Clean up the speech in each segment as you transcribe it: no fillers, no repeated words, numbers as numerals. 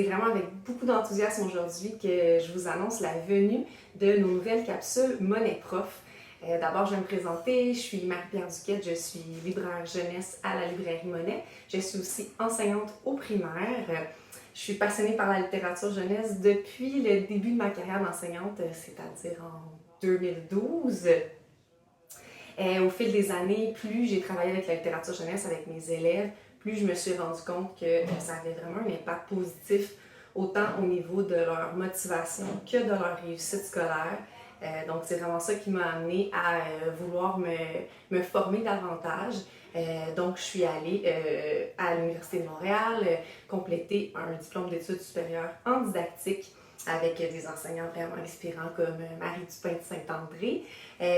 C'est vraiment avec beaucoup d'enthousiasme aujourd'hui que je vous annonce la venue de nos nouvelles capsules Monnaie Prof. D'abord, je vais me présenter. Je suis Marie-Pierre Duquette, je suis libraire jeunesse à la librairie Monnaie. Je suis aussi enseignante au primaire. Je suis passionnée par la littérature jeunesse depuis le début de ma carrière d'enseignante, c'est-à-dire en 2012. Au fil des années, plus j'ai travaillé avec la littérature jeunesse avec mes élèves, plus je me suis rendu compte que ça avait vraiment un impact positif, autant au niveau de leur motivation que de leur réussite scolaire. Donc, c'est vraiment ça qui m'a amenée à vouloir me former davantage. Donc, je suis allée à l'Université de Montréal compléter un diplôme d'études supérieures en didactique avec des enseignants vraiment inspirants comme Marie Dupin de Saint-André.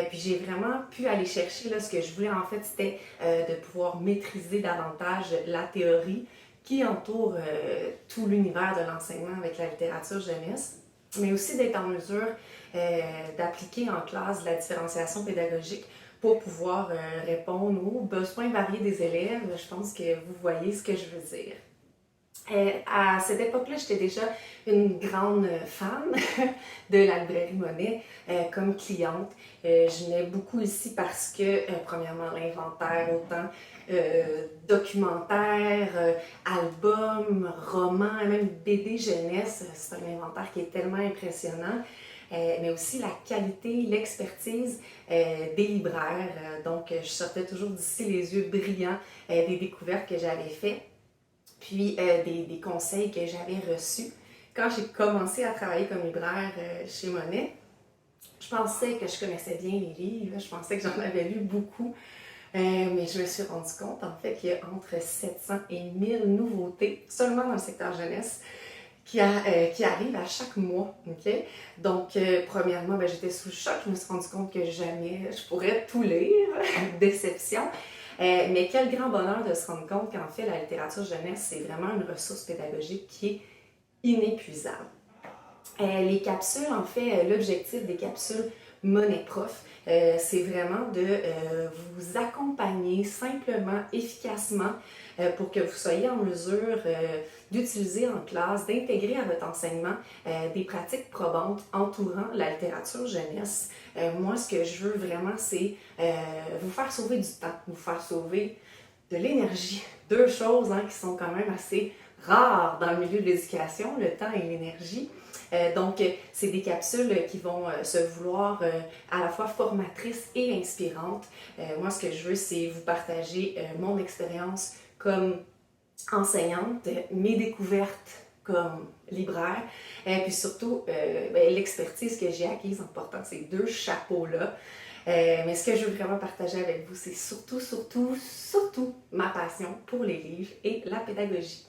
Puis j'ai vraiment pu aller chercher, là, ce que je voulais en fait, c'était de pouvoir maîtriser davantage la théorie qui entoure tout l'univers de l'enseignement avec la littérature jeunesse, mais aussi d'être en mesure d'appliquer en classe la différenciation pédagogique pour pouvoir répondre aux besoins variés des élèves. Je pense que vous voyez ce que je veux dire. À cette époque-là, j'étais déjà une grande fan de la librairie Monnaie comme cliente. Je venais beaucoup ici parce que, premièrement, l'inventaire, autant documentaire, albums, romans, même BD jeunesse, c'est un inventaire qui est tellement impressionnant. Mais aussi la qualité, l'expertise des libraires. Donc, je sortais toujours d'ici les yeux brillants des découvertes que j'avais faites. Puis des conseils que j'avais reçus. Quand j'ai commencé à travailler comme libraire chez Monnaie, je pensais que je connaissais bien les livres, je pensais que j'en avais lu beaucoup, mais je me suis rendu compte en fait qu'il y a entre 700 et 1000 nouveautés seulement dans le secteur jeunesse qui arrivent à chaque mois. Okay? Donc, premièrement, j'étais sous le choc, je me suis rendu compte que jamais je pourrais tout lire, déception. Mais quel grand bonheur de se rendre compte qu'en fait, la littérature jeunesse, c'est vraiment une ressource pédagogique qui est inépuisable. Les capsules, en fait, l'objectif des capsules Monnaie Prof, c'est vraiment de vous accompagner simplement, efficacement, pour que vous soyez en mesure d'utiliser en classe, d'intégrer à votre enseignement des pratiques probantes entourant la littérature jeunesse. Moi, ce que je veux vraiment, c'est vous faire sauver du temps, vous faire sauver de l'énergie. Deux choses qui sont quand même assez rares dans le milieu de l'éducation, le temps et l'énergie. Donc, c'est des capsules qui vont se vouloir à la fois formatrices et inspirantes. Moi, ce que je veux, c'est vous partager mon expérience comme enseignante, mes découvertes comme libraire, puis surtout l'expertise que j'ai acquise en portant ces deux chapeaux-là. Mais ce que je veux vraiment partager avec vous, c'est surtout ma passion pour les livres et la pédagogie.